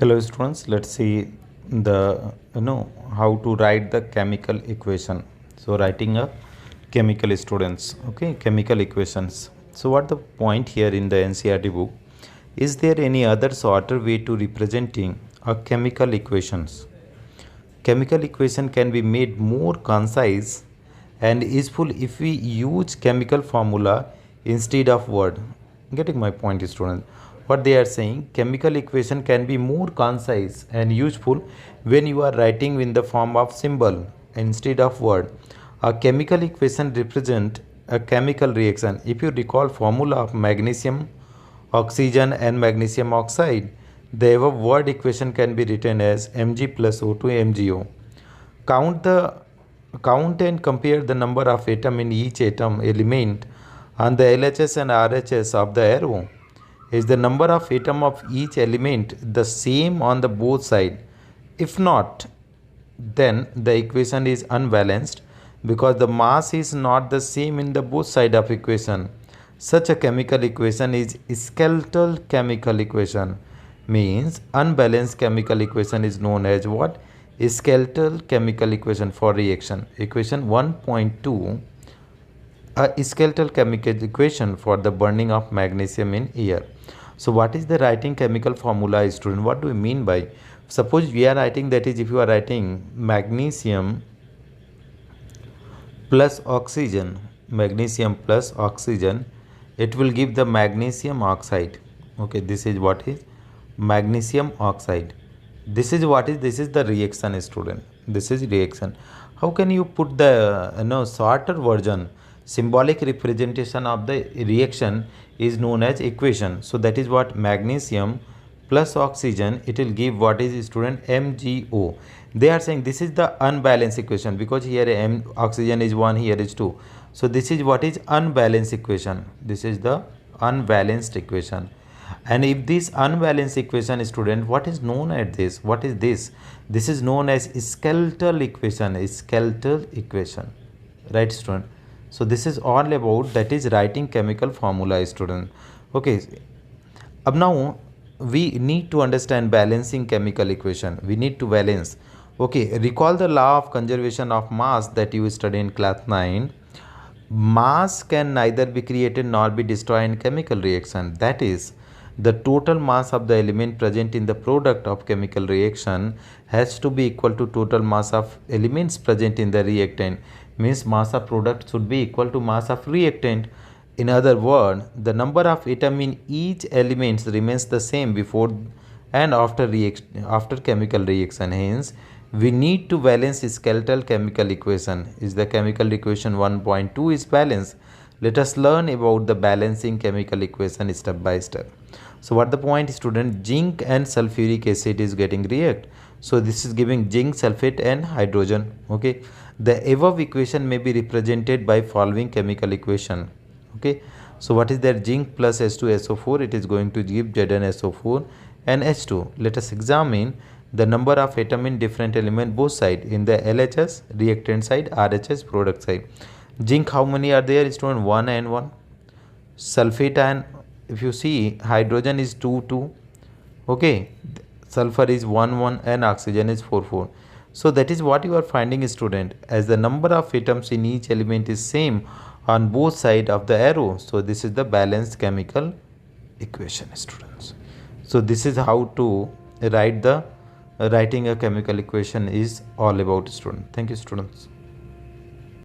Hello students, let's see the how to write the chemical equation. So writing a chemical students, okay, chemical equations. So what the point here in the NCERT book, is there any other shorter way to representing a chemical equations? Chemical equation can be made more concise and useful if we use chemical formula instead of word. Getting my point, students? What they are saying, chemical equation can be more concise and useful when you are writing in the form of symbol instead of word. A chemical equation represent a chemical reaction. If you recall formula of magnesium, oxygen and magnesium oxide, the above word equation can be written as Mg plus O2 MgO. Count and compare the number of atom in each atom element on the LHS and RHS of the arrow. Is the number of atom of each element the same on the both side? If not, then the equation is unbalanced because the mass is not the same in the both side of equation. Such a chemical equation is skeletal chemical equation. Means unbalanced chemical equation is known as what? Skeletal chemical equation for reaction. Equation 1.2, a skeletal chemical equation for the burning of magnesium in air. So what is the writing chemical formula, student? What do we mean by? Suppose we are writing, that is, if you are writing magnesium plus oxygen, it will give the magnesium oxide. Okay, this is what is magnesium oxide. This is what is, this is the reaction, student. This is reaction. How can you put the shorter version? Symbolic representation of the reaction is known as equation. So that is what magnesium plus oxygen, it will give what is, student, MgO. They are saying this is the unbalanced equation because here oxygen is 1, here is 2. So this is what is unbalanced equation. This is the unbalanced equation. And if this unbalanced equation, student, what is known as this? What is this? This is known as skeletal equation. Right, student? So this is all about, that is writing chemical formula, student. Okay. Ab now we need to understand balancing chemical equation. We need to balance. Okay, recall the law of conservation of mass that you studied in class 9. Mass can neither be created nor be destroyed in chemical reaction. That is, the total mass of the element present in the product of chemical reaction has to be equal to total mass of elements present in the reactant. Means mass of product should be equal to mass of reactant. In other words, the number of atom in each element remains the same before and after chemical reaction. Hence, we need to balance skeletal chemical equation. Is the chemical equation 1.2 is balanced. Let us learn about the balancing chemical equation step by step. So what the point, student? Zinc and sulfuric acid is getting react. So this is giving zinc sulfate and hydrogen. Okay. The above equation may be represented by following chemical equation. Okay. So what is there? Zinc plus H2SO4, it is going to give ZnSO4 and H2. Let us examine the number of atom in different element both side, in the LHS reactant side, RHS product side. Zinc, how many are there, student? 1 and 1. Sulfate, and if you see, hydrogen is 2 2. Okay, sulfur is 1 1 and oxygen is 4 4. So that is what you are finding, student, as the number of atoms in each element is same on both sides of the arrow. So this is the balanced chemical equation, students. So this is how to writing a chemical equation is all about, student. Thank you, students.